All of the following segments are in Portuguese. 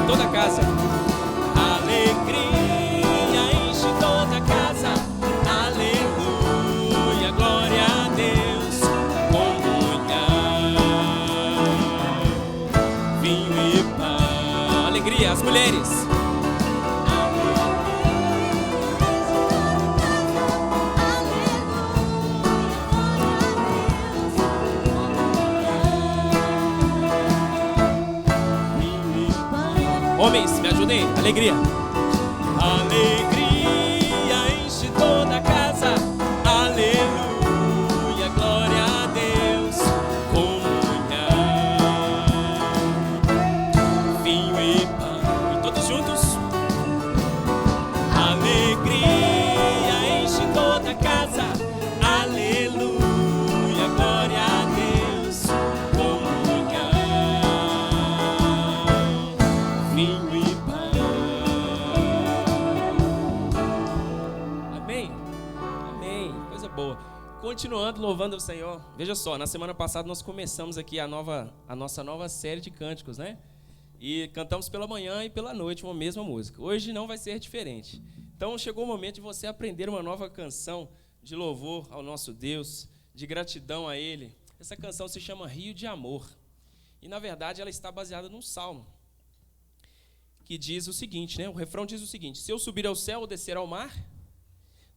toda a casa. Alegria enche toda a casa. Aleluia, glória a Deus. Comunhão, vinho e pão. Alegria, as mulheres. Homens, me ajudem. Alegria. Alegria enche toda a casa. Aleluia, glória a Deus. Comunhão, vinho e pão. E todos juntos. Alegria enche toda a casa. Aleluia, glória a Deus. Comunhão, vinho e pão. Amém? Amém. Coisa boa. Continuando louvando o Senhor. Veja só, na semana passada nós começamos aqui a nossa nova série de cânticos, né? E cantamos pela manhã e pela noite uma mesma música. Hoje não vai ser diferente. Então chegou o momento de você aprender uma nova canção de louvor ao nosso Deus, de gratidão a Ele. Essa canção se chama Rio de Amor. E na verdade ela está baseada num salmo que diz o seguinte, né? O refrão diz o seguinte: se eu subir ao céu ou descer ao mar,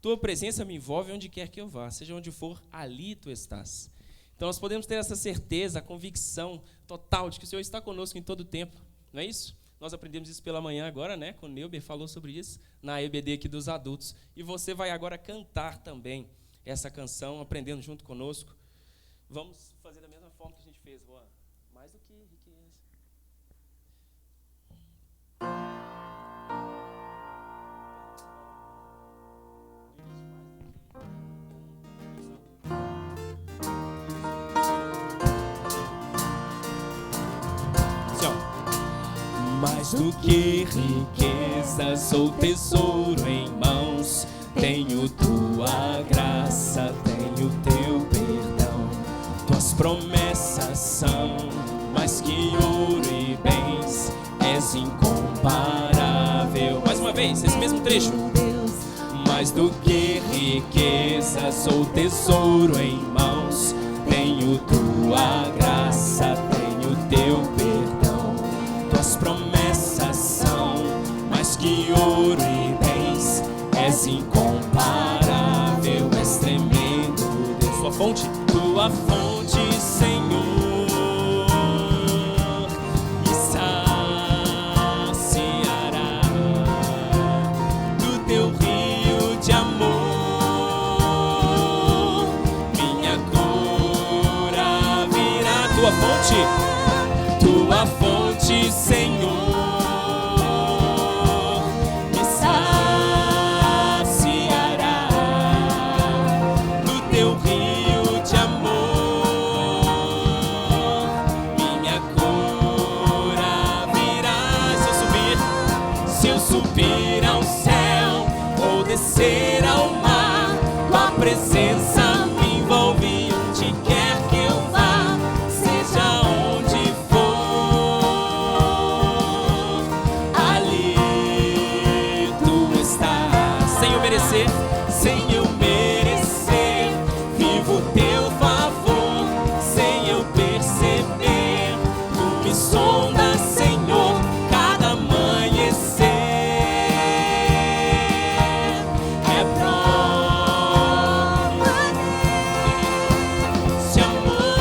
tua presença me envolve onde quer que eu vá, seja onde for, ali tu estás. Então nós podemos ter essa certeza, a convicção total de que o Senhor está conosco em todo o tempo, não é isso? Nós aprendemos isso pela manhã agora, né? Com o Neuber falou sobre isso na EBD aqui dos adultos. E você vai agora cantar também essa canção, aprendendo junto conosco. Vamos fazer da mesma forma que a gente fez, Juan. Mais do que riqueza. Mais do que riquezas ou tesouro em mãos, tenho tua graça, tenho teu perdão. Tuas promessas são mais que ouro e bens, és incomparável. Mais uma vez, esse mesmo trecho. Mais do que riquezas ou tesouro em mãos, tenho tua graça, tenho teu perdão. Tuas promessas são mais que ouro e bens, és incomparável, és tremendo Deus. Tua fonte, Senhor, me saciará do teu rio de amor, minha cura virá. Tua fonte, Senhor, me saciará do teu rio de amor, minha cura virá. Se eu subir ao céu ou descer ao mar, tua presença me envolve onde quer que eu vá, seja onde for, ali tu estás. Sem eu merecer, vivo teu favor, sem eu perceber, tu me sondas, Senhor, cada amanhecer. É prova desse amor.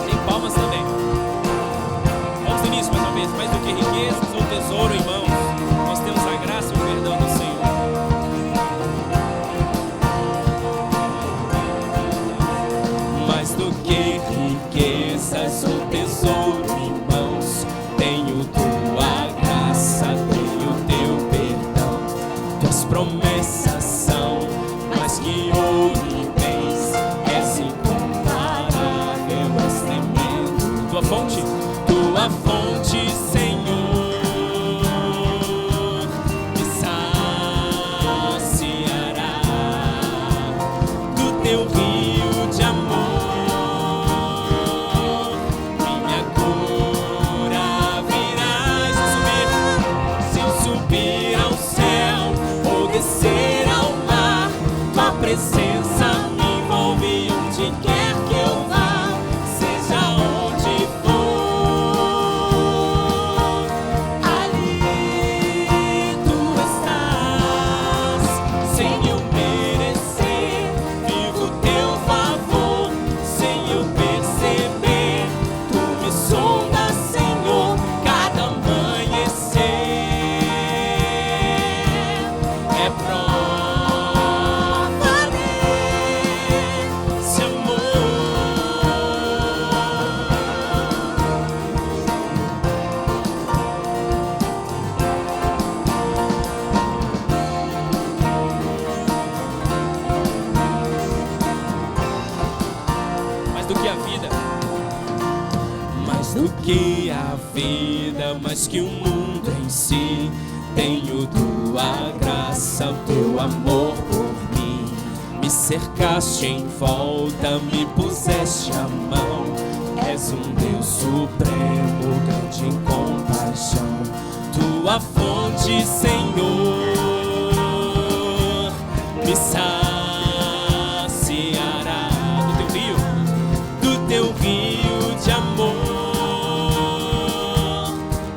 Tem palmas também. Vamos no início mais uma vez. Mais do que riquezas ou tesouro em mãos, nós temos a graça e o perdão do Senhor. Mais do que riquezas ou tesouro em mãos, tenho tua graça, tenho teu perdão. Tuas promessas são mais que ouro e bens, és incomparável, és tremendo. Tua fonte, Senhor, me saciará do teu rio de amor, presença me envolve onde quer que eu vá, seja onde for. Ali tu estás, sem eu merecer, vivo teu favor, sem eu perceber. Tu me sondas, Senhor, cada amanhecer. É prova desse amor. Mais do que a vida, mais do que a vida, mais que o mundo em si, tenho tua graça, teu amor por mim. Me cercaste em volta, me puseste a mão. És um Deus supremo, grande em compaixão. Tua fonte, Senhor, me saciará do teu rio de amor.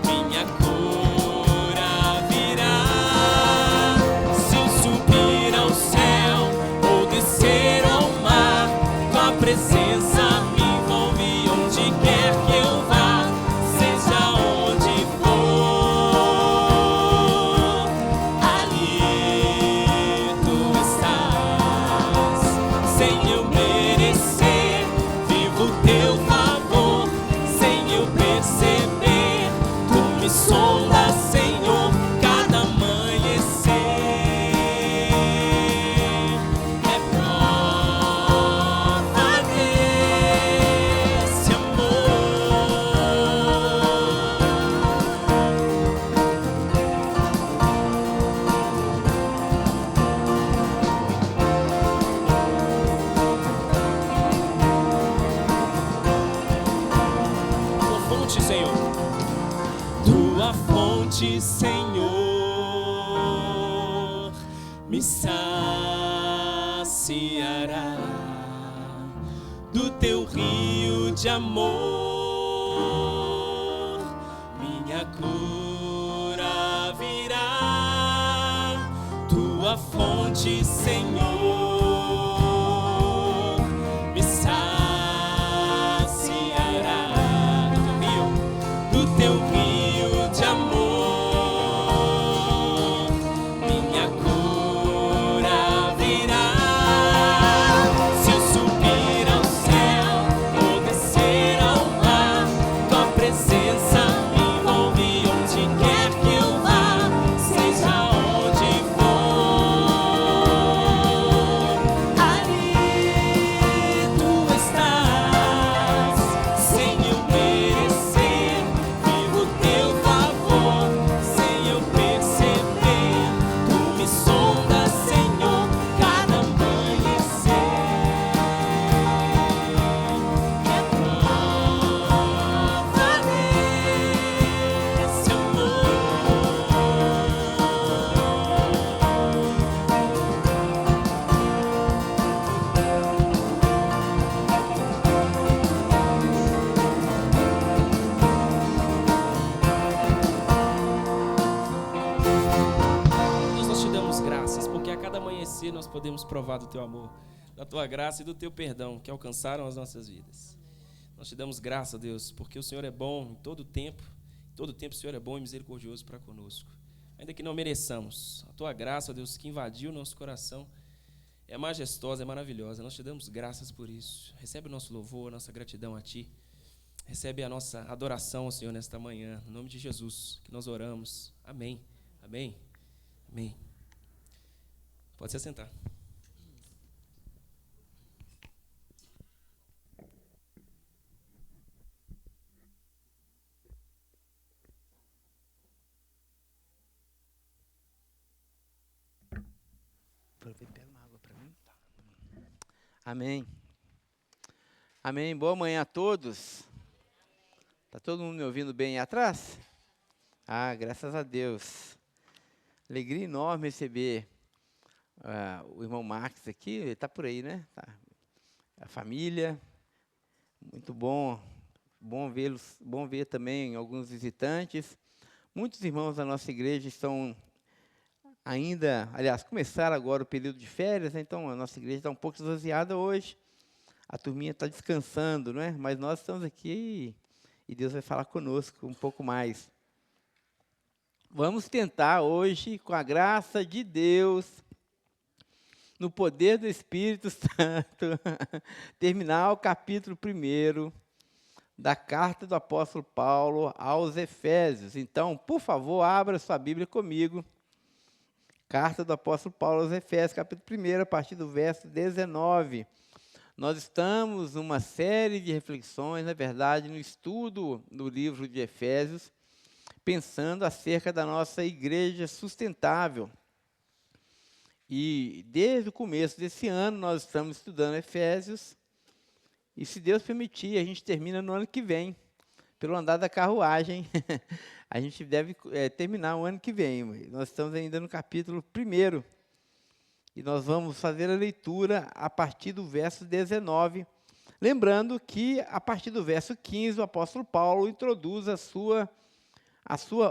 Minha cura virá se eu subir ao céu ou descer ao mar. Tua presença me envolve onde quer que eu vá, seja onde for. Ali tu estás, sem eu merecer, vivo teu favor, sem eu perceber. Tu me sondas, Senhor, cada amanhecer. É prova desse Tua fonte, Senhor, tua fonte, Senhor, me saciará do teu rio de amor. Minha cura virá, tua fonte, Senhor, me saciará do teu rio de amor. Minha cura virá se eu subir ao céu ou descer ao mar. Tua presença me envolve onde quer que eu vá, seja onde for. Ali tu estás, sem eu merecer, vivo teu favor, sem eu perceber. Tu me sondas, Senhor, cada amanhecer. É prova desse amor. Deus, nós te damos graças, porque a cada amanhecer nós podemos provar do teu amor, da tua graça e do teu perdão que alcançaram as nossas vidas. Nós te damos graça, Deus, porque o Senhor é bom em todo tempo o Senhor é bom e misericordioso para conosco. Ainda que não mereçamos, a tua graça, Deus, que invadiu o nosso coração, é majestosa, é maravilhosa. Nós te damos graças por isso. Recebe o nosso louvor, a nossa gratidão a ti. Recebe a nossa adoração ao Senhor nesta manhã, em nome de Jesus, que nós oramos. Amém. Amém. Amém. Pode se assentar. Pega uma água para mim. Amém. Amém. Boa manhã a todos. Está todo mundo me ouvindo bem aí atrás? Ah, graças a Deus. Alegria enorme receber o irmão Marcos aqui, ele está por aí, né? Tá. A família, muito bom vê-los, bom ver também alguns visitantes. Muitos irmãos da nossa igreja estão ainda, aliás, começaram agora o período de férias, né? Então a nossa igreja está um pouco esvaziada hoje. A turminha está descansando, não é? Mas nós estamos aqui e Deus vai falar conosco um pouco mais. Vamos tentar hoje, com a graça de Deus, no poder do Espírito Santo, terminar o capítulo 1 da carta do apóstolo Paulo aos Efésios. Então, por favor, abra sua Bíblia comigo. Carta do apóstolo Paulo aos Efésios, capítulo 1, a partir do verso 19. Nós estamos numa série de reflexões, na verdade, no estudo do livro de Efésios, pensando acerca da nossa igreja sustentável. E desde o começo desse ano nós estamos estudando Efésios, e se Deus permitir, a gente termina no ano que vem, pelo andar da carruagem. A gente deve terminar o ano que vem. Nós estamos ainda no capítulo 1, e nós vamos fazer a leitura a partir do verso 19, lembrando que a partir do verso 15 o apóstolo Paulo introduz a sua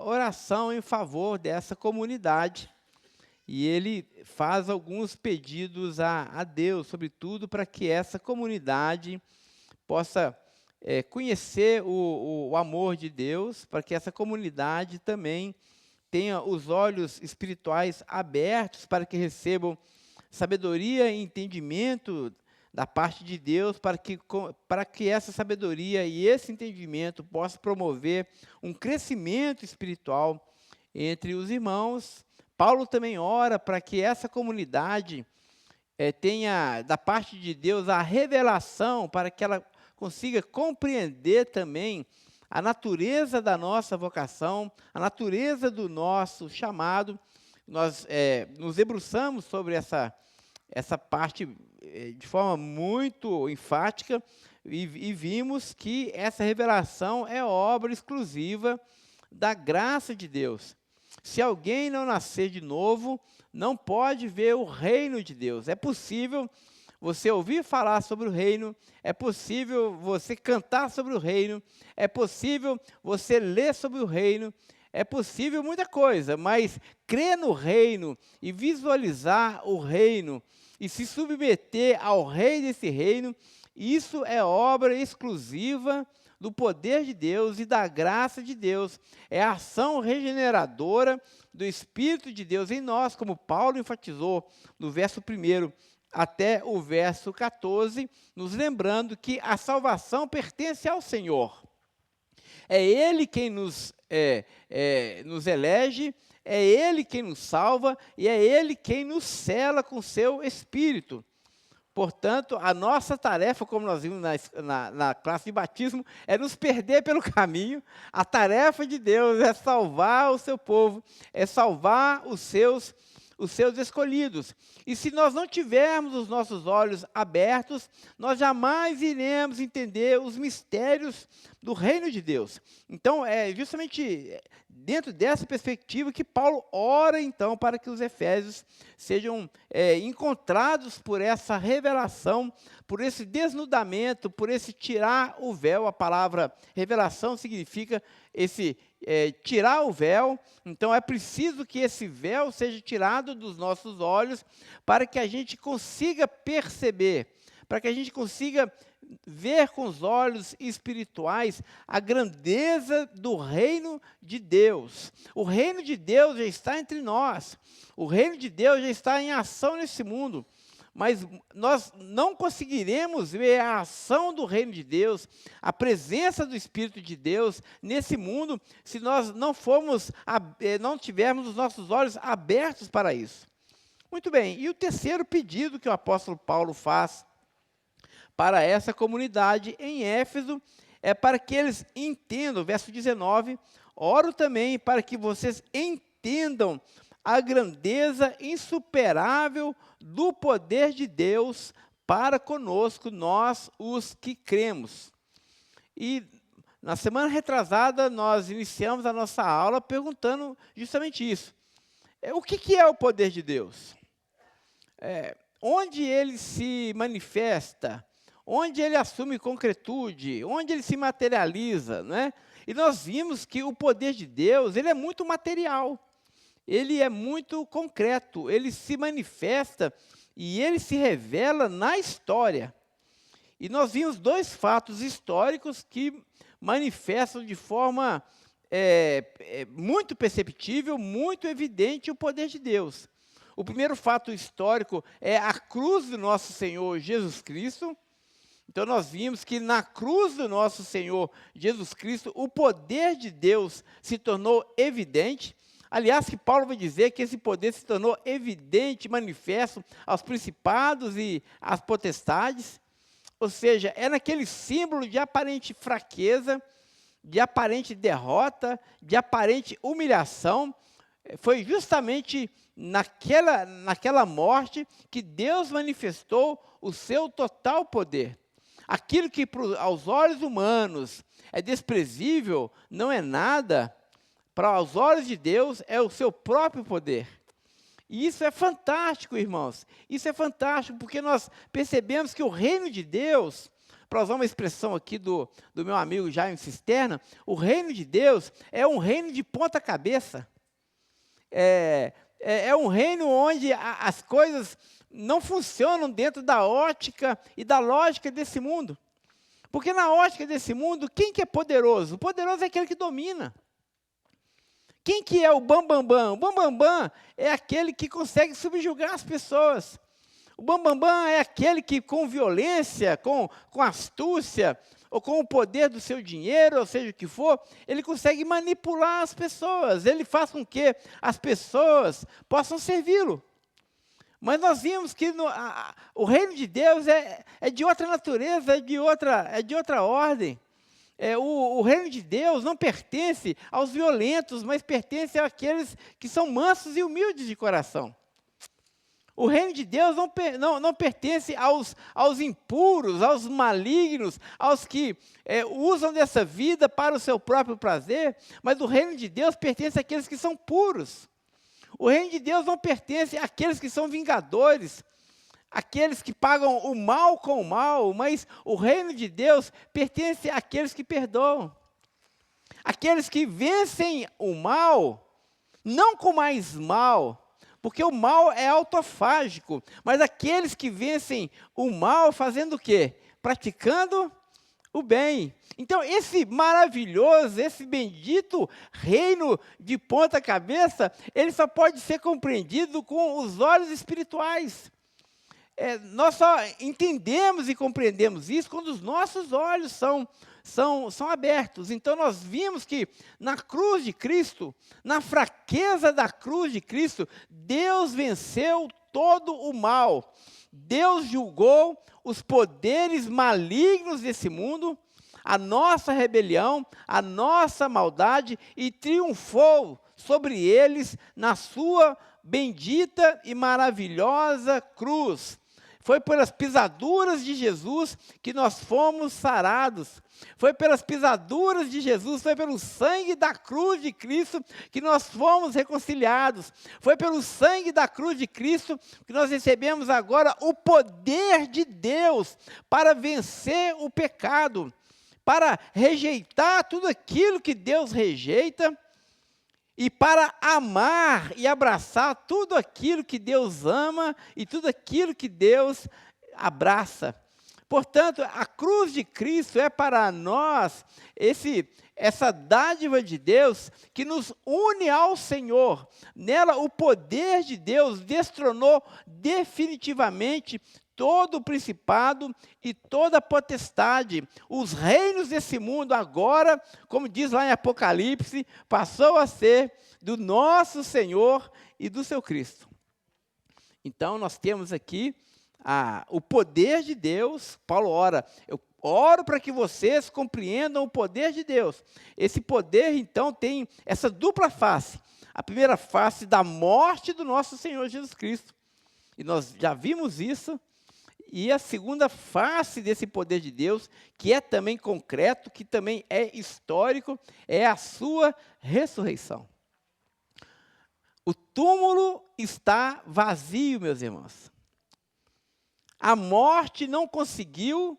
oração em favor dessa comunidade, e ele faz alguns pedidos a Deus, sobretudo para que essa comunidade possa conhecer o amor de Deus, para que essa comunidade também tenha os olhos espirituais abertos para que recebam sabedoria e entendimento da parte de Deus, para que essa sabedoria e esse entendimento possam promover um crescimento espiritual entre os irmãos. Paulo também ora para que essa comunidade tenha, da parte de Deus, a revelação, para que ela consiga compreender também a natureza da nossa vocação, a natureza do nosso chamado. Nós nos debruçamos sobre essa parte de forma muito enfática e vimos que essa revelação é obra exclusiva da graça de Deus. Se alguém não nascer de novo, não pode ver o reino de Deus. É possível você ouvir falar sobre o reino, é possível você cantar sobre o reino, é possível você ler sobre o reino, é possível muita coisa, mas crer no reino e visualizar o reino e se submeter ao rei desse reino, isso é obra exclusiva do poder de Deus e da graça de Deus. É a ação regeneradora do Espírito de Deus em nós, como Paulo enfatizou no verso 1 até o verso 14, nos lembrando que a salvação pertence ao Senhor. É Ele quem nos elege, é Ele quem nos salva e é Ele quem nos sela com seu Espírito. Portanto, a nossa tarefa, como nós vimos na classe de batismo, é nos perder pelo caminho. A tarefa de Deus é salvar o seu povo, é salvar os seus escolhidos. E se nós não tivermos os nossos olhos abertos, nós jamais iremos entender os mistérios do reino de Deus. Então, é justamente dentro dessa perspectiva que Paulo ora, então, para que os efésios sejam encontrados por essa revelação, por esse desnudamento, por esse tirar o véu. A palavra revelação significa tirar o véu. Então é preciso que esse véu seja tirado dos nossos olhos para que a gente consiga perceber, para que a gente consiga ver com os olhos espirituais a grandeza do reino de Deus. O reino de Deus já está entre nós. O reino de Deus já está em ação nesse mundo. Mas nós não conseguiremos ver a ação do reino de Deus, a presença do Espírito de Deus nesse mundo, se nós não tivermos os nossos olhos abertos para isso. Muito bem, e o terceiro pedido que o apóstolo Paulo faz para essa comunidade em Éfeso é para que eles entendam, verso 19, oro também para que vocês entendam a grandeza insuperável do poder de Deus para conosco, nós os que cremos. E na semana retrasada, nós iniciamos a nossa aula perguntando justamente isso. O que é o poder de Deus? onde ele se manifesta, onde ele assume concretude, onde ele se materializa, né? E nós vimos que o poder de Deus, ele é muito material, ele é muito concreto, ele se manifesta e ele se revela na história. E nós vimos 2 fatos históricos que manifestam de forma muito perceptível, muito evidente o poder de Deus. O primeiro fato histórico é a cruz do nosso Senhor Jesus Cristo. Então nós vimos que na cruz do nosso Senhor Jesus Cristo, o poder de Deus se tornou evidente. Aliás, que Paulo vai dizer que esse poder se tornou evidente, manifesto aos principados e às potestades. Ou seja, é naquele símbolo de aparente fraqueza, de aparente derrota, de aparente humilhação. Foi justamente naquela morte que Deus manifestou o seu total poder. Aquilo que aos olhos humanos é desprezível, não é nada, para os olhos de Deus é o seu próprio poder. E isso é fantástico, irmãos. Isso é fantástico, porque nós percebemos que o reino de Deus, para usar uma expressão aqui do meu amigo Jaime Cisterna, o reino de Deus é um reino de ponta cabeça. É um reino onde as coisas não funcionam dentro da ótica e da lógica desse mundo. Porque na ótica desse mundo, quem que é poderoso? O poderoso é aquele que domina. Quem que é o bambambam? O bambambam é aquele que consegue subjugar as pessoas. O bambambam é aquele que com violência, com astúcia, ou com o poder do seu dinheiro, ou seja o que for, ele consegue manipular as pessoas. Ele faz com que as pessoas possam servi-lo. Mas nós vimos que o reino de Deus é de outra natureza, é de outra ordem. O reino de Deus não pertence aos violentos, mas pertence àqueles que são mansos e humildes de coração. O reino de Deus não pertence aos impuros, aos malignos, aos que usam dessa vida para o seu próprio prazer, mas o reino de Deus pertence àqueles que são puros. O reino de Deus não pertence àqueles que são vingadores, aqueles que pagam o mal com o mal, mas o reino de Deus pertence àqueles que perdoam. Aqueles que vencem o mal, não com mais mal, porque o mal é autofágico, mas aqueles que vencem o mal fazendo o quê? Praticando o bem. Então, esse maravilhoso, esse bendito reino de ponta cabeça, ele só pode ser compreendido com os olhos espirituais. Nós só entendemos e compreendemos isso quando os nossos olhos são abertos. Então nós vimos que na cruz de Cristo, na fraqueza da cruz de Cristo, Deus venceu todo o mal. Deus julgou os poderes malignos desse mundo, a nossa rebelião, a nossa maldade, e triunfou sobre eles na sua bendita e maravilhosa cruz. Foi pelas pisaduras de Jesus que nós fomos sarados. Foi pelas pisaduras de Jesus, foi pelo sangue da cruz de Cristo que nós fomos reconciliados. Foi pelo sangue da cruz de Cristo que nós recebemos agora o poder de Deus para vencer o pecado, para rejeitar tudo aquilo que Deus rejeita, e para amar e abraçar tudo aquilo que Deus ama e tudo aquilo que Deus abraça. Portanto, a cruz de Cristo é para nós essa dádiva de Deus que nos une ao Senhor. Nela, o poder de Deus destronou definitivamente todo o principado e toda a potestade. Os reinos desse mundo agora, como diz lá em Apocalipse, passou a ser do nosso Senhor e do seu Cristo. Então nós temos aqui o poder de Deus. Paulo ora, eu oro para que vocês compreendam o poder de Deus. Esse poder então tem essa dupla face. A primeira face da morte do nosso Senhor Jesus Cristo, e nós já vimos isso. E a segunda face desse poder de Deus, que é também concreto, que também é histórico, é a sua ressurreição. O túmulo está vazio, meus irmãos. a morte não conseguiu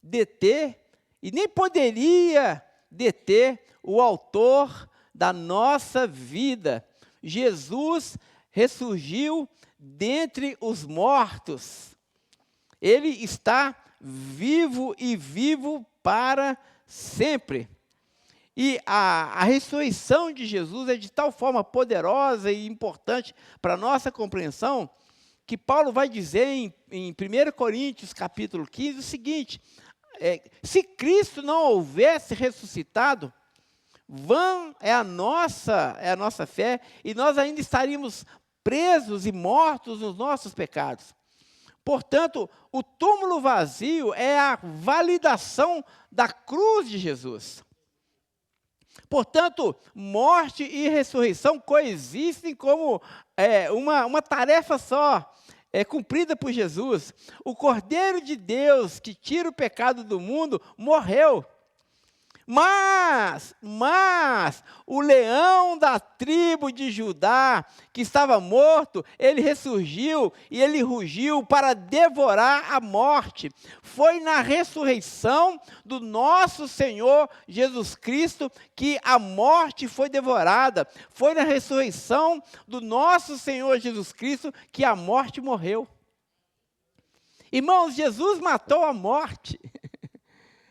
deter e nem poderia deter o autor da nossa vida. Jesus ressurgiu dentre os mortos. Ele está vivo e vivo para sempre. E a ressurreição de Jesus é de tal forma poderosa e importante para a nossa compreensão, que Paulo vai dizer em 1 Coríntios capítulo 15 o seguinte: se Cristo não houvesse ressuscitado, vã é a nossa fé, e nós ainda estaríamos presos e mortos nos nossos pecados. Portanto, o túmulo vazio é a validação da cruz de Jesus. Portanto, morte e ressurreição coexistem como uma tarefa só, cumprida por Jesus. O Cordeiro de Deus que tira o pecado do mundo morreu. Mas o leão da tribo de Judá, que estava morto, ele ressurgiu e ele rugiu para devorar a morte. Foi na ressurreição do nosso Senhor Jesus Cristo que a morte foi devorada. Foi na ressurreição do nosso Senhor Jesus Cristo que a morte morreu. Irmãos, Jesus matou a morte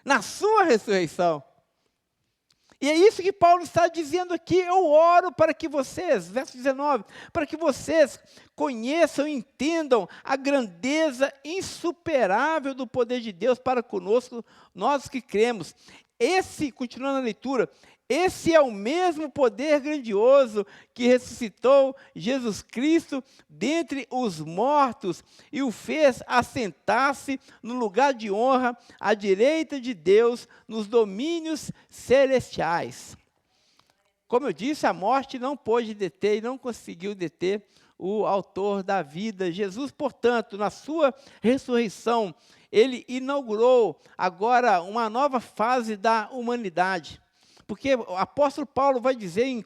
na sua ressurreição. E é isso que Paulo está dizendo aqui. Eu oro para que vocês, verso 19, para que vocês conheçam e entendam a grandeza insuperável do poder de Deus para conosco, nós que cremos. Continuando a leitura, esse é o mesmo poder grandioso que ressuscitou Jesus Cristo dentre os mortos e o fez assentar-se no lugar de honra à direita de Deus nos domínios celestiais. Como eu disse, a morte não pôde deter e não conseguiu deter o autor da vida. Jesus, portanto, na sua ressurreição, ele inaugurou agora uma nova fase da humanidade. Porque o apóstolo Paulo vai dizer em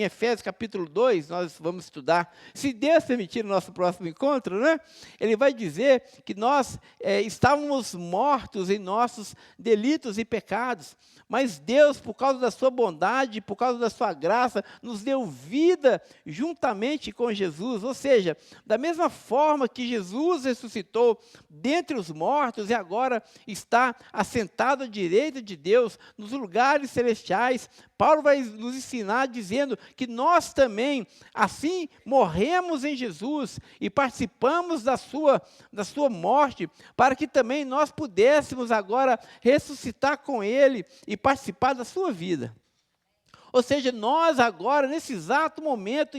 Efésios capítulo 2, nós vamos estudar, se Deus permitir o nosso próximo encontro, né? Ele vai dizer que nós estávamos mortos em nossos delitos e pecados, mas Deus, por causa da sua bondade, por causa da sua graça, nos deu vida juntamente com Jesus. Ou seja, da mesma forma que Jesus ressuscitou dentre os mortos e agora está assentado à direita de Deus nos lugares celestiais, Paulo vai nos ensinar dizendo que nós também, assim, morremos em Jesus e participamos da sua morte, para que também nós pudéssemos agora ressuscitar com Ele e participar da sua vida. Ou seja, nós agora, nesse exato momento,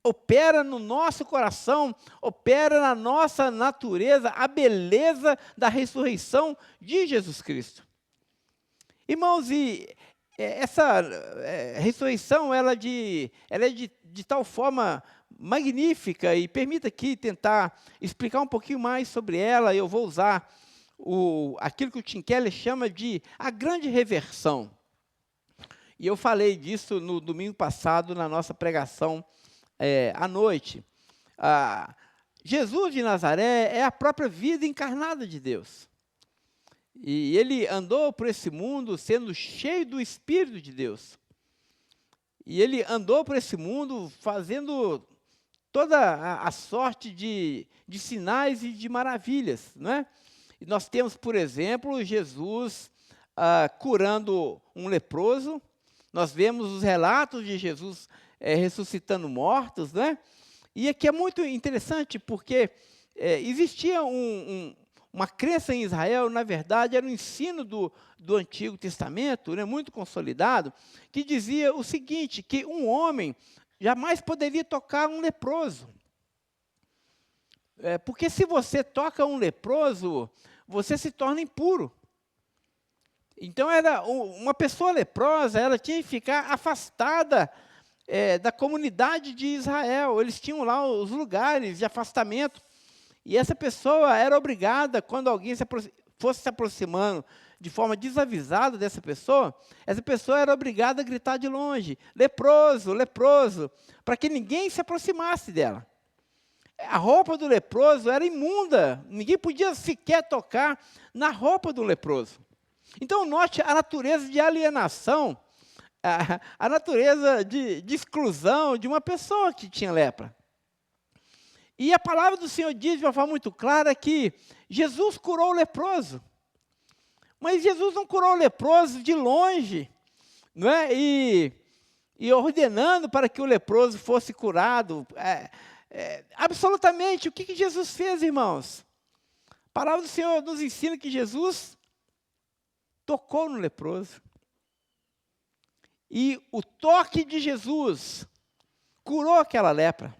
opera no nosso coração, opera na nossa natureza a beleza da ressurreição de Jesus Cristo. Irmãos, e essa ressurreição ela é de tal forma magnífica, e permita aqui tentar explicar um pouquinho mais sobre ela. Eu vou usar aquilo que o Tim Keller chama de a grande reversão. E eu falei disso no domingo passado, na nossa pregação à noite. Jesus de Nazaré é a própria vida encarnada de Deus. E ele andou por esse mundo sendo cheio do Espírito de Deus. E ele andou por esse mundo fazendo toda a sorte de sinais e de maravilhas, né? E nós temos, por exemplo, Jesus curando um leproso. Nós vemos os relatos de Jesus ressuscitando mortos, né? E aqui é muito interessante porque existia uma crença em Israel, na verdade, era um ensino do Antigo Testamento, né, muito consolidado, que dizia o seguinte, que um homem jamais poderia tocar um leproso. Porque se você toca um leproso, você se torna impuro. Então, uma pessoa leprosa, ela tinha que ficar afastada da comunidade de Israel. Eles tinham lá os lugares de afastamento. E essa pessoa era obrigada, quando alguém fosse se aproximando de forma desavisada dessa pessoa, essa pessoa era obrigada a gritar de longe, leproso, leproso, para que ninguém se aproximasse dela. A roupa do leproso era imunda, ninguém podia sequer tocar na roupa do leproso. Então, note a natureza de alienação, a natureza de exclusão de uma pessoa que tinha lepra. E a palavra do Senhor diz de uma forma muito clara que Jesus curou o leproso. Mas Jesus não curou o leproso de longe, não é? E ordenando para que o leproso fosse curado. Absolutamente, o que Jesus fez, irmãos? A palavra do Senhor nos ensina que Jesus tocou no leproso. E o toque de Jesus curou aquela lepra.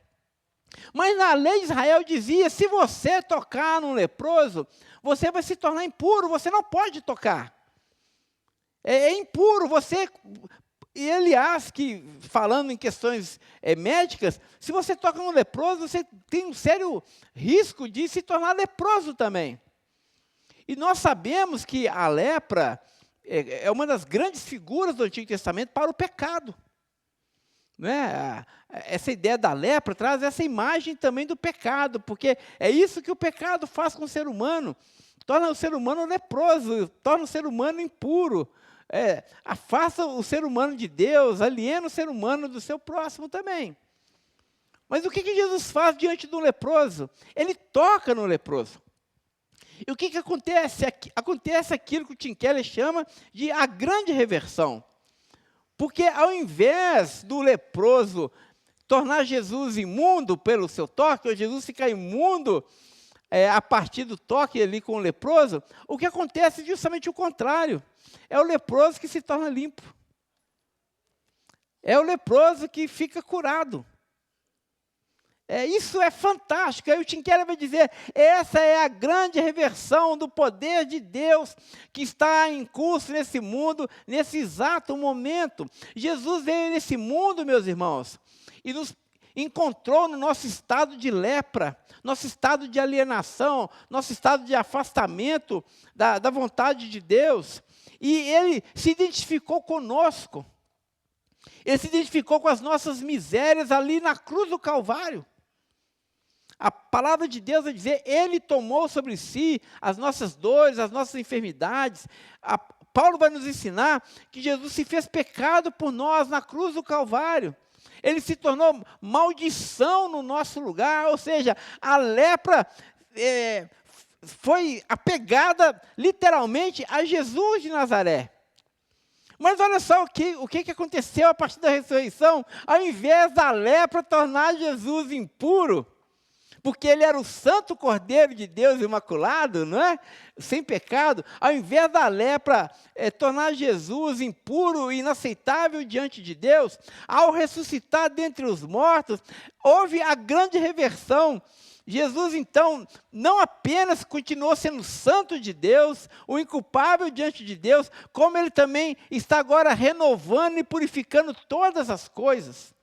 Mas na lei de Israel dizia, se você tocar num leproso, você vai se tornar impuro, você não pode tocar. É impuro, você... E aliás, que falando em questões médicas, se você toca no leproso, você tem um sério risco de se tornar leproso também. E nós sabemos que a lepra é uma das grandes figuras do Antigo Testamento para o pecado. Né? Essa ideia da lepra traz essa imagem também do pecado, porque é isso que o pecado faz com o ser humano. Torna o ser humano leproso, torna o ser humano impuro. Afasta o ser humano de Deus, aliena o ser humano do seu próximo também. Mas o que Jesus faz diante do leproso? Ele toca no leproso. E o que acontece? Acontece aquilo que o Tim Keller chama de a grande reversão. Porque ao invés do leproso tornar Jesus imundo pelo seu toque, ou Jesus ficar imundo a partir do toque ali com o leproso, o que acontece é justamente o contrário. É o leproso que se torna limpo. É o leproso que fica curado. Isso é fantástico. Aí o Tim Keller vai dizer, essa é a grande reversão do poder de Deus que está em curso nesse mundo, nesse exato momento. Jesus veio nesse mundo, meus irmãos, e nos encontrou no nosso estado de lepra, nosso estado de alienação, nosso estado de afastamento da vontade de Deus. E Ele se identificou conosco. Ele se identificou com as nossas misérias ali na cruz do Calvário. A palavra de Deus vai dizer, Ele tomou sobre si as nossas dores, as nossas enfermidades. Paulo vai nos ensinar que Jesus se fez pecado por nós na cruz do Calvário. Ele se tornou maldição no nosso lugar, ou seja, a lepra foi apegada literalmente a Jesus de Nazaré. Mas olha só o que aconteceu a partir da ressurreição. Ao invés da lepra tornar Jesus impuro, porque ele era o santo Cordeiro de Deus imaculado, não é? Sem pecado, ao invés da lepra tornar Jesus impuro e inaceitável diante de Deus, ao ressuscitar dentre os mortos, houve a grande reversão. Jesus, então, não apenas continuou sendo santo de Deus, o inculpável diante de Deus, como ele também está agora renovando e purificando todas as coisas.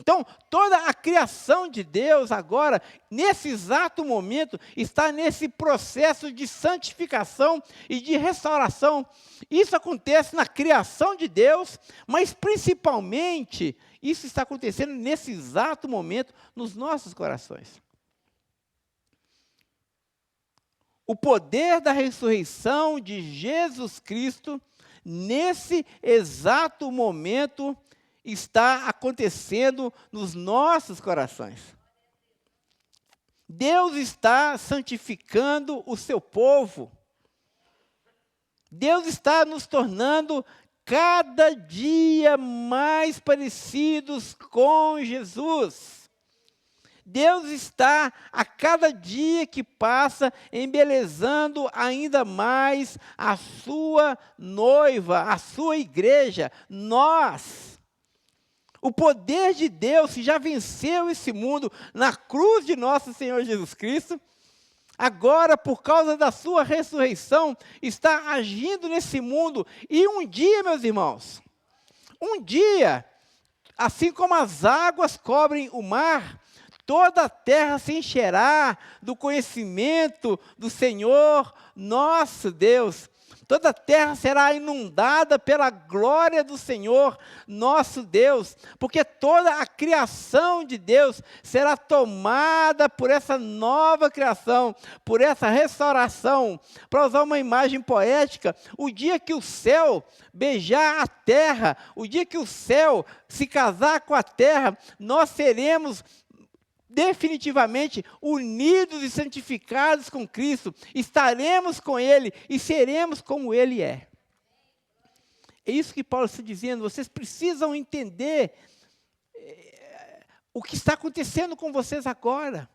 Então, toda a criação de Deus agora, nesse exato momento, está nesse processo de santificação e de restauração. Isso acontece na criação de Deus, mas principalmente, isso está acontecendo nesse exato momento nos nossos corações. O poder da ressurreição de Jesus Cristo, nesse exato momento, está acontecendo nos nossos corações. Deus está santificando o seu povo. Deus está nos tornando cada dia mais parecidos com Jesus. Deus está, a cada dia que passa, embelezando ainda mais a sua noiva, a sua igreja, nós. O poder de Deus, que já venceu esse mundo na cruz de nosso Senhor Jesus Cristo, agora, por causa da sua ressurreição, está agindo nesse mundo. E um dia, meus irmãos, um dia, assim como as águas cobrem o mar, toda a terra se encherá do conhecimento do Senhor, nosso Deus. toda a terra será inundada pela glória do Senhor, nosso Deus, porque toda a criação de Deus será tomada por essa nova criação, por essa restauração. Para usar uma imagem poética, o dia que o céu beijar a terra, o dia que o céu se casar com a terra, nós seremos definitivamente unidos e santificados com Cristo, estaremos com Ele e seremos como Ele é. É isso que Paulo está dizendo, vocês precisam entender o que está acontecendo com vocês agora.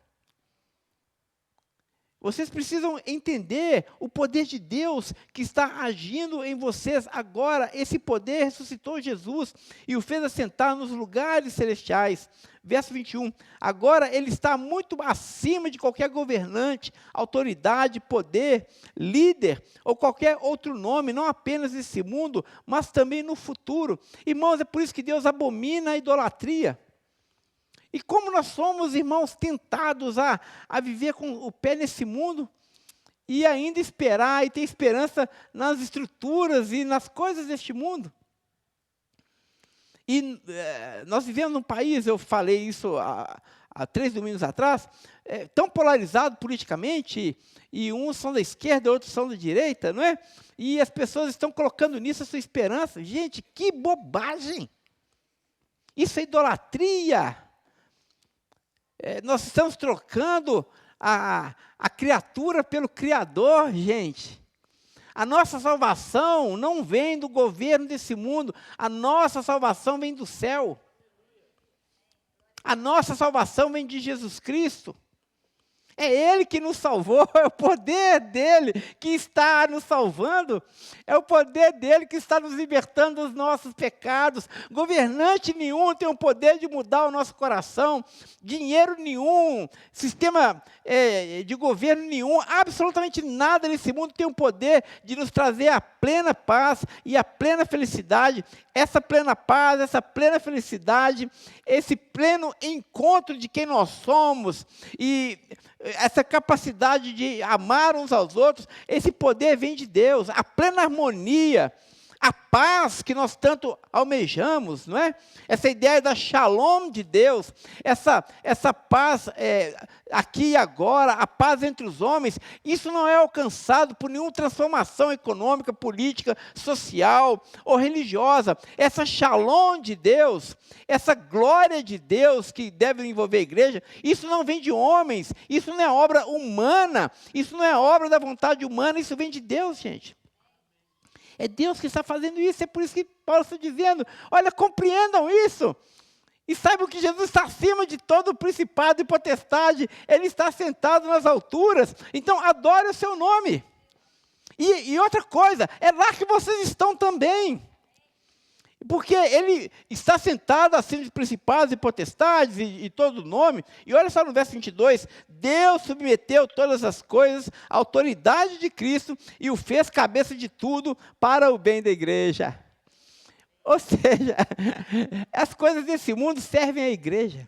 Vocês precisam entender o poder de Deus que está agindo em vocês agora. Esse poder ressuscitou Jesus e o fez assentar nos lugares celestiais. Verso 21. Agora ele está muito acima de qualquer governante, autoridade, poder, líder ou qualquer outro nome, não apenas nesse mundo, mas também no futuro. Irmãos, é por isso que Deus abomina a idolatria. E como nós somos, irmãos, tentados a viver com o pé nesse mundo e ainda esperar e ter esperança nas estruturas e nas coisas deste mundo. E nós vivemos num país, eu falei isso há 3 domingos atrás, tão polarizado politicamente, e uns são da esquerda, outros são da direita, não é? E as pessoas estão colocando nisso a sua esperança. Gente, que bobagem! Isso é idolatria. Nós estamos trocando a criatura pelo Criador, gente. A nossa salvação não vem do governo desse mundo, a nossa salvação vem do céu. A nossa salvação vem de Jesus Cristo. É Ele que nos salvou, é o poder dEle que está nos salvando, é o poder dEle que está nos libertando dos nossos pecados. Governante nenhum tem o poder de mudar o nosso coração, dinheiro nenhum, sistema de governo nenhum, absolutamente nada nesse mundo tem o poder de nos trazer a plena paz e a plena felicidade. Essa plena paz, essa plena felicidade, esse pleno encontro de quem nós somos e essa capacidade de amar uns aos outros, esse poder vem de Deus, a plena harmonia, a paz que nós tanto almejamos, não é? Essa ideia da shalom de Deus, essa paz aqui e agora, a paz entre os homens, isso não é alcançado por nenhuma transformação econômica, política, social ou religiosa. Essa shalom de Deus, essa glória de Deus que deve envolver a igreja, isso não vem de homens, isso não é obra humana, isso não é obra da vontade humana, isso vem de Deus, gente. É Deus que está fazendo isso, é por isso que Paulo está dizendo, olha, compreendam isso, e saibam que Jesus está acima de todo principado e potestade, Ele está sentado nas alturas, então adore o seu nome. E outra coisa, é lá que vocês estão também, porque Ele está sentado acima de principados e potestades e todo nome. E olha só no verso 22, Deus submeteu todas as coisas à autoridade de Cristo e o fez cabeça de tudo para o bem da igreja. Ou seja, as coisas desse mundo servem à igreja.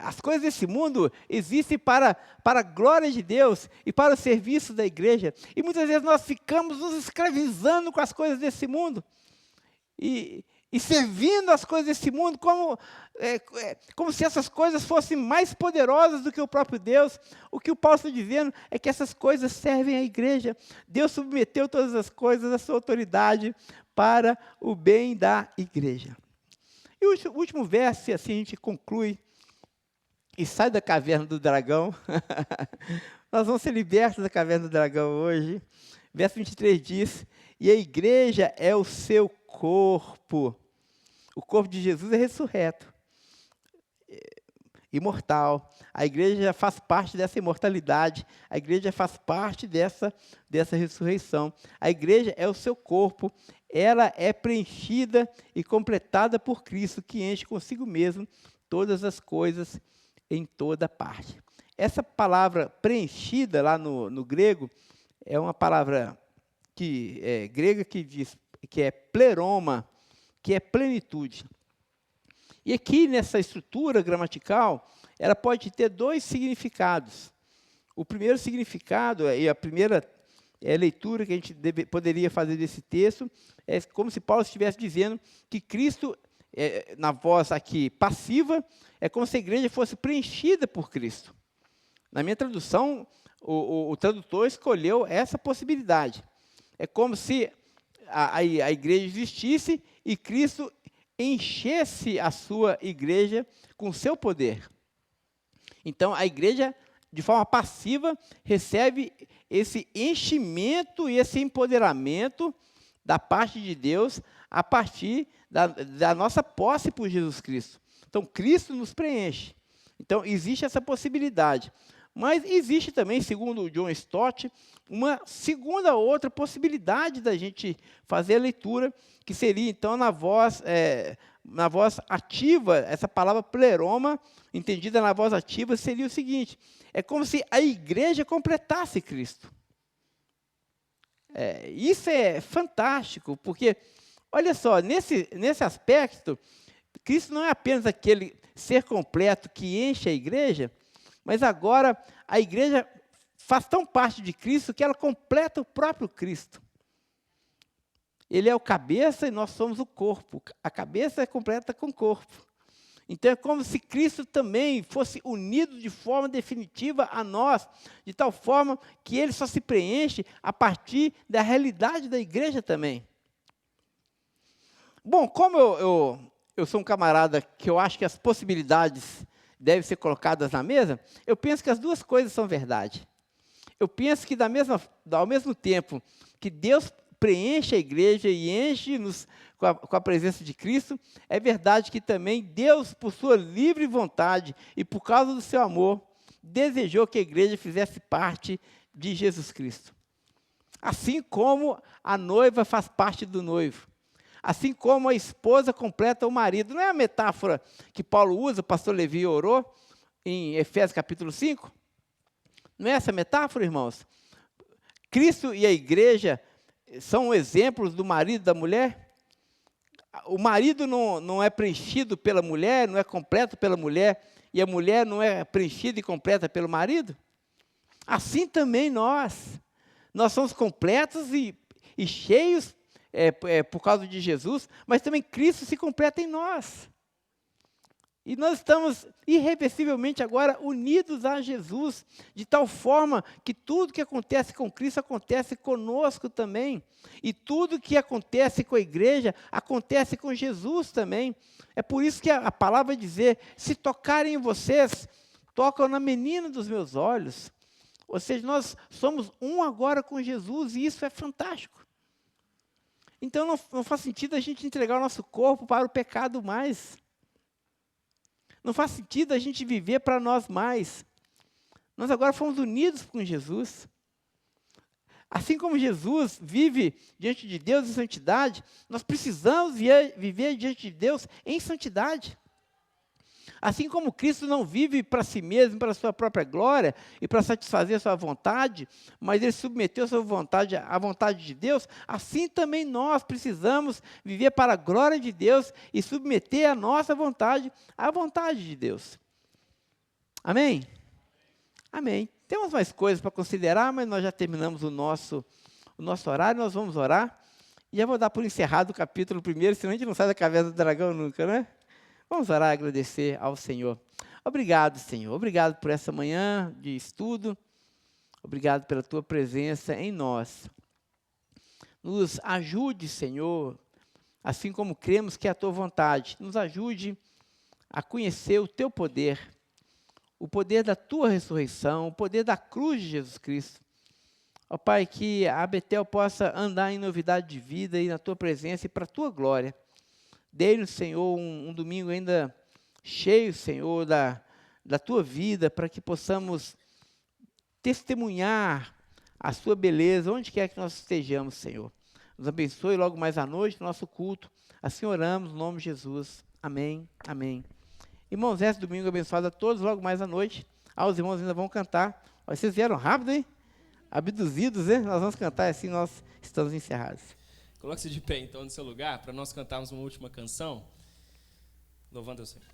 As coisas desse mundo existem para a glória de Deus e para o serviço da igreja. E muitas vezes nós ficamos nos escravizando com as coisas desse mundo. E servindo as coisas desse mundo como se essas coisas fossem mais poderosas do que o próprio Deus. O que o Paulo está dizendo é que essas coisas servem à igreja. Deus submeteu todas as coisas à sua autoridade para o bem da igreja. E o último verso, e assim a gente conclui, e sai da caverna do dragão. Nós vamos ser libertos da caverna do dragão hoje. Verso 23 diz, e a igreja é o seu corpo. O corpo de Jesus é ressurreto, imortal. A igreja faz parte dessa imortalidade. A igreja faz parte dessa ressurreição. A igreja é o seu corpo. Ela é preenchida e completada por Cristo, que enche consigo mesmo todas as coisas em toda parte. Essa palavra preenchida lá no grego é uma palavra grega que diz que é pleroma, que é plenitude. E aqui nessa estrutura gramatical, ela pode ter 2 significados. O primeiro significado e a primeira leitura que a gente poderia fazer desse texto. É como se Paulo estivesse dizendo que Cristo, na voz aqui passiva, é como se a igreja fosse preenchida por Cristo. Na minha tradução, o tradutor escolheu essa possibilidade. É como se a igreja existisse e Cristo enchesse a sua igreja com o seu poder. Então, a igreja, de forma passiva, recebe esse enchimento e esse empoderamento da parte de Deus a partir da nossa posse por Jesus Cristo. Então, Cristo nos preenche. Então, existe essa possibilidade. Mas existe também, segundo o John Stott, uma segunda outra possibilidade da gente fazer a leitura, que seria, então, na voz ativa. Essa palavra pleroma, entendida na voz ativa, seria o seguinte: é como se a igreja completasse Cristo. Isso é fantástico, porque, olha só, nesse aspecto, Cristo não é apenas aquele ser completo que enche a igreja, mas agora a igreja faz tão parte de Cristo que ela completa o próprio Cristo. Ele é o cabeça e nós somos o corpo. A cabeça é completa com o corpo. Então é como se Cristo também fosse unido de forma definitiva a nós, de tal forma que ele só se preenche a partir da realidade da igreja também. Bom, como eu sou um camarada que eu acho que as possibilidades devem ser colocadas na mesa, eu penso que as duas coisas são verdade. Eu penso que ao mesmo tempo que Deus preenche a igreja e enche-nos com a presença de Cristo, é verdade que também Deus, por sua livre vontade e por causa do seu amor, desejou que a igreja fizesse parte de Jesus Cristo. Assim como a noiva faz parte do noivo. Assim como a esposa completa o marido. Não é a metáfora que Paulo usa, o pastor Levi orou, em Efésios capítulo 5? Não é essa metáfora, irmãos? Cristo e a igreja são exemplos do marido e da mulher. O marido não é preenchido pela mulher, não é completo pela mulher, e a mulher não é preenchida e completa pelo marido. Assim também nós somos completos e cheios por causa de Jesus, mas também Cristo se completa em nós. E nós estamos irreversivelmente agora unidos a Jesus, de tal forma que tudo que acontece com Cristo acontece conosco também. E tudo que acontece com a igreja acontece com Jesus também. É por isso que a palavra vai dizer: se tocarem em vocês, tocam na menina dos meus olhos. Ou seja, nós somos um agora com Jesus e isso é fantástico. Então não faz sentido a gente entregar o nosso corpo para o pecado mais. Não faz sentido a gente viver para nós mais. Nós agora fomos unidos com Jesus. Assim como Jesus vive diante de Deus em santidade, nós precisamos viver diante de Deus em santidade. Assim como Cristo não vive para si mesmo, para a sua própria glória e para satisfazer a sua vontade, mas ele submeteu a sua vontade à vontade de Deus, assim também nós precisamos viver para a glória de Deus e submeter a nossa vontade à vontade de Deus. Amém? Amém. Temos mais coisas para considerar, mas nós já terminamos o nosso horário, nós vamos orar. E já vou dar por encerrado o capítulo 1, senão a gente não sai da caverna do dragão nunca, né? Vamos orar e agradecer ao Senhor. Obrigado, Senhor. Obrigado por essa manhã de estudo. Obrigado pela Tua presença em nós. Nos ajude, Senhor, assim como cremos que é a Tua vontade. Nos ajude a conhecer o Teu poder, o poder da Tua ressurreição, o poder da cruz de Jesus Cristo. Ó Pai, que a Betel possa andar em novidade de vida e na Tua presença e para a Tua glória. Dê-nos, Senhor, um domingo ainda cheio, Senhor, da Tua vida, para que possamos testemunhar a Sua beleza, onde quer que nós estejamos, Senhor. Nos abençoe logo mais à noite, no nosso culto. Assim oramos, no nome de Jesus. Amém, amém. Irmãos, esse domingo abençoado a todos, logo mais à noite. Os irmãos ainda vão cantar. Vocês vieram rápido, hein? Abduzidos, né? Nós vamos cantar assim, nós estamos encerrados. Coloque-se de pé, então, no seu lugar, para nós cantarmos uma última canção, louvando ao Senhor.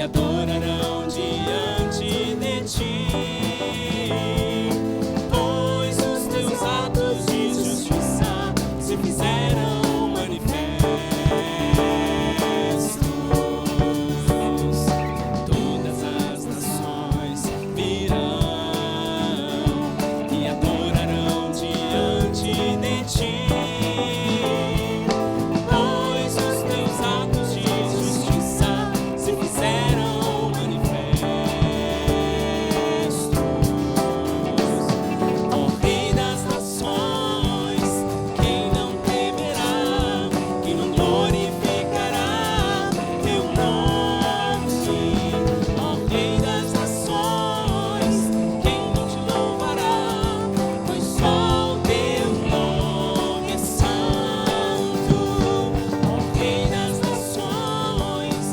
e adorarão diante de ti, pois os teus atos de justiça se fizeram manifestos. Todas as nações virão e adorarão diante de ti, pois os teus atos de justiça se fizeram manifestos. Ó Rei das nações, quem não temerá, quem não glorificará teu nome? Ó Rei das nações, quem não te louvará, pois só o teu nome é santo. Ó Rei das nações,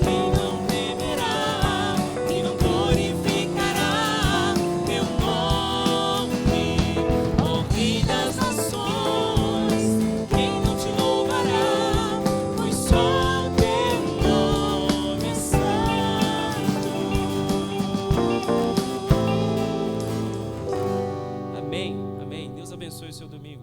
quem não temerá, quem não glorificará teu nome? Ó Rei das nações, quem não te louvará, pois só o teu nome é santo. Amém, amém. Deus abençoe o seu domingo.